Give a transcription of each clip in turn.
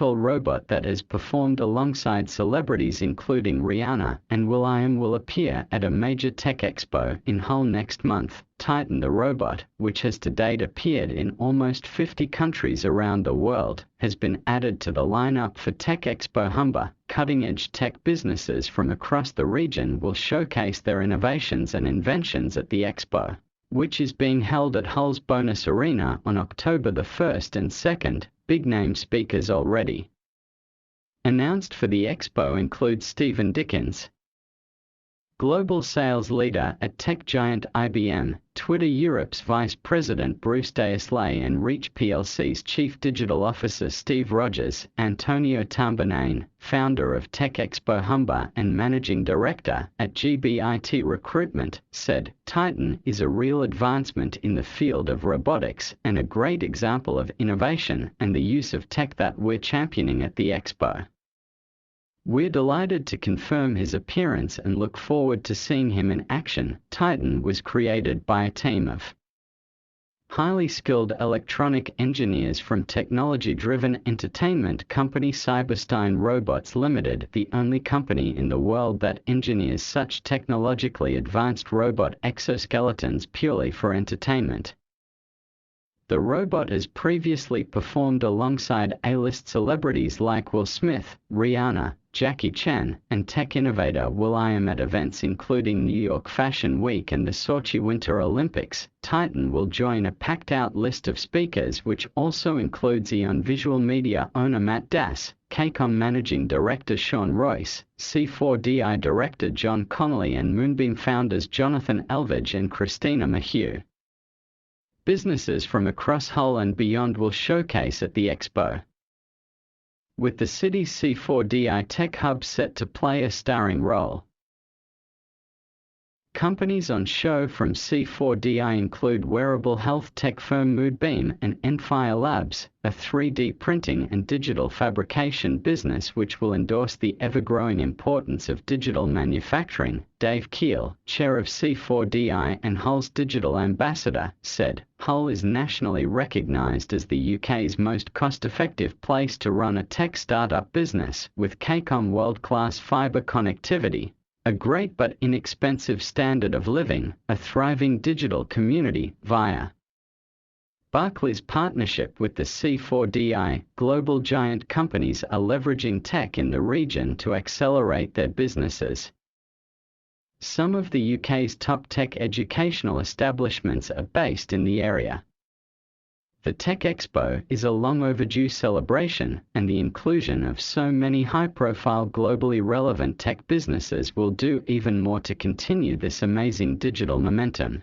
tall robot that has performed alongside celebrities including Rihanna and Will.I.Am will appear at a major tech expo in Hull next month. Titan the robot, which has to date appeared in almost 50 countries around the world, has been added to the lineup for Tech Expo Humber. Cutting-edge tech businesses from across the region will showcase their innovations and inventions at the expo, which is being held at Hull's Bonus Arena on October the 1st and 2nd. Big-name speakers already announced for the expo include Stephen Dickens, global sales leader at tech giant IBM, Twitter Europe's Vice President Bruce Daisley and Reach plc's Chief Digital Officer Steve Rogers. Antonio Tombanane, founder of Tech Expo Humber and Managing Director at GB IT Recruitment, said, "Titan is a real advancement in the field of robotics and a great example of innovation and the use of tech that we're championing at the expo. We're delighted to confirm his appearance and look forward to seeing him in action." Titan was created by a team of highly skilled electronic engineers from technology-driven entertainment company Cyberstein Robots Ltd, the only company in the world that engineers such technologically advanced robot exoskeletons purely for entertainment. The robot has previously performed alongside A-list celebrities like Will Smith, Rihanna, Jackie Chan, and tech innovator Will.I.Am at events including New York Fashion Week and the Sochi Winter Olympics. Titan will join a packed-out list of speakers which also includes Eon Visual Media owner Matt Das, KCOM Managing Director Sean Royce, C4DI Director John Connolly and Moonbeam founders Jonathan Elvidge and Christina Mahue. Businesses from across Hull and beyond will showcase at the expo, with the city's C4DI Tech Hub set to play a starring role. Companies on show from C4DI include wearable health tech firm Moonbeam and Enfire Labs, a 3D printing and digital fabrication business which will endorse the ever-growing importance of digital manufacturing. Dave Keel, chair of C4DI and Hull's digital ambassador, said, "Hull is nationally recognized as the UK's most cost-effective place to run a tech startup business, with KCOM world-class fibre connectivity, a great but inexpensive standard of living, a thriving digital community via Barclays' partnership with the C4DI. Global giant companies are leveraging tech in the region to accelerate their businesses. Some of the UK's top tech educational establishments are based in the area. The Tech Expo is a long overdue celebration, and the inclusion of so many high-profile globally relevant tech businesses will do even more to continue this amazing digital momentum."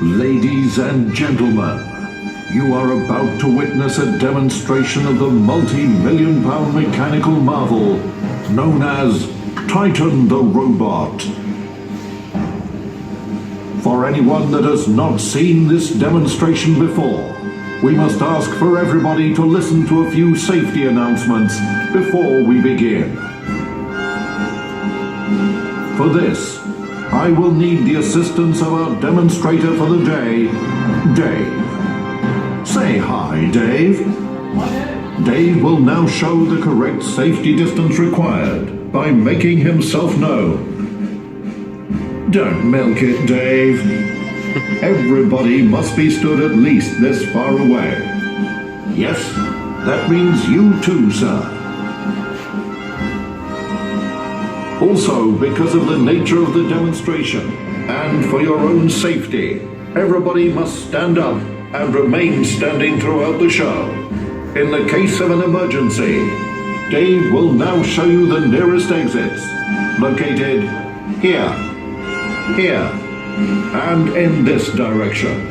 Ladies and gentlemen, you are about to witness a demonstration of the multi-million-pound mechanical marvel known as Titan the Robot. For anyone that has not seen this demonstration before, we must ask for everybody to listen to a few safety announcements before we begin. For this, I will need the assistance of our demonstrator for the day, Dave. Say hi, Dave. Dave will now show the correct safety distance required by making himself known. Don't milk it, Dave. Everybody must be stood at least this far away. Yes, that means you too, sir. Also, because of the nature of the demonstration, and for your own safety, everybody must stand up and remain standing throughout the show. In the case of an emergency, Dave will now show you the nearest exits, located here, here, and in this direction.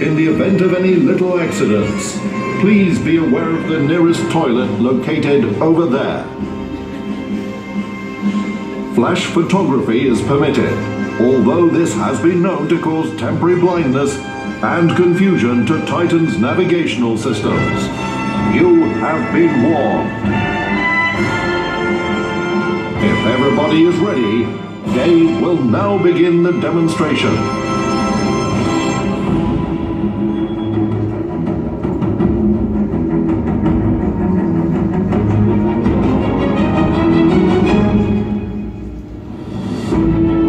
In the event of any little accidents, please be aware of the nearest toilet located over there. Flash photography is permitted, although this has been known to cause temporary blindness and confusion to Titan's navigational systems. You have been warned. If everybody is ready, Dave will now begin the demonstration.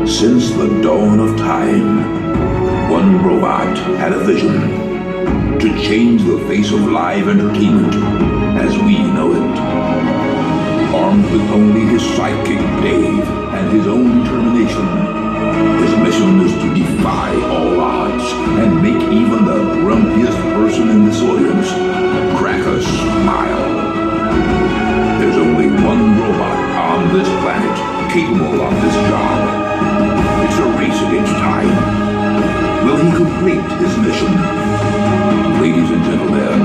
Since the dawn of time, one robot had a vision to change the face of live entertainment as we know it. Armed with only his sidekick, Dave, and his own determination, his mission is to defy all odds and make even the grumpiest person in this audience crack a smile. There's only one robot on this planet capable of this job. It's a race against time. Will he complete his mission? Ladies and gentlemen,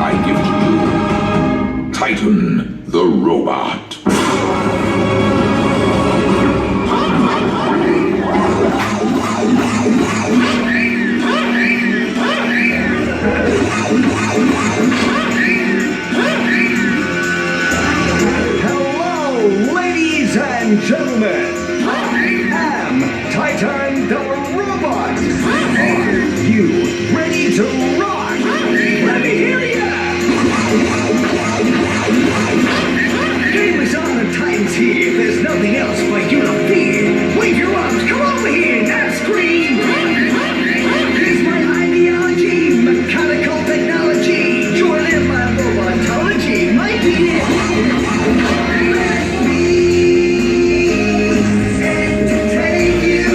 I give to you Titan the Robot. Hello, ladies and gentlemen. I am Titan the Robot. Are you ready to rock? Let me hear ya! Game is on and Titan's here. There's nothing else for you to fear. Wave your arms, come over here, now scream! Here's my ideology, mechanical technology. Join in my robotology, my dear. Let me entertain you.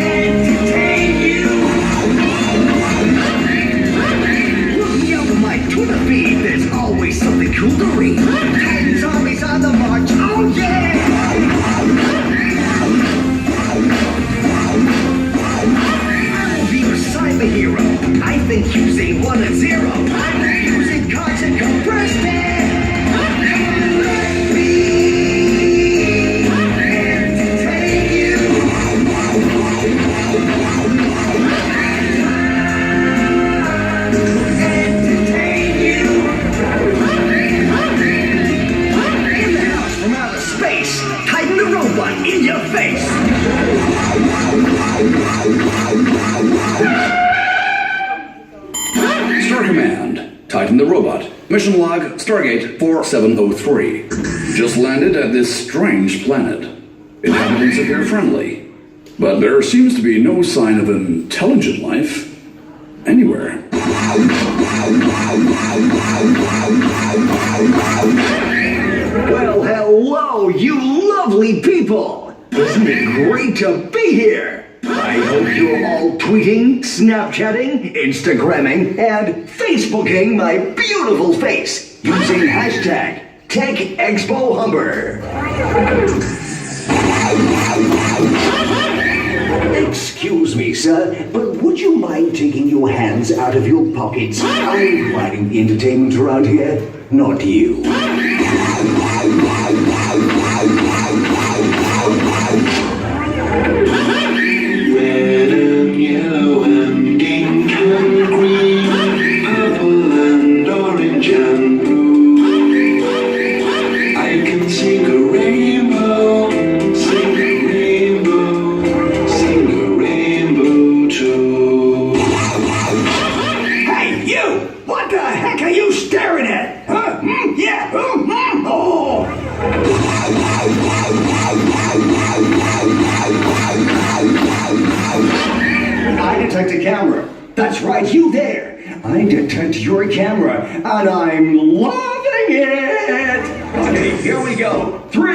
Entertain you. Looking out of my Twitter feed, there's always something cool to read. Titans armies on the march, oh yeah! I will be your cyber hero. I think using 1 and 0. I'm using cards and compressed air. Let me entertain you. Entertain you. In the house from outer space, Titan the Robot in your face. Star Command, Titan the Robot. Mission log, Stargate 4703. Just landed at this strange planet. Inhabitants appear friendly, but there seems to be no sign of intelligent life anywhere. Well, hello, you lovely people! Isn't it great to be here? I hope you're all tweeting, Snapchatting, Instagramming, and Facebooking my beautiful face using hashtag Tech Expo Humber. Excuse me, sir, but would you mind taking your hands out of your pockets? I'm providing the entertainment around here, not you. Red and yellow and pink and green, purple and orange and blue. What the heck are you staring at? Huh? Yeah. Oh. I detect a camera. That's right, you there. I detect your camera, and I'm loving it. Okay, here we go. 3.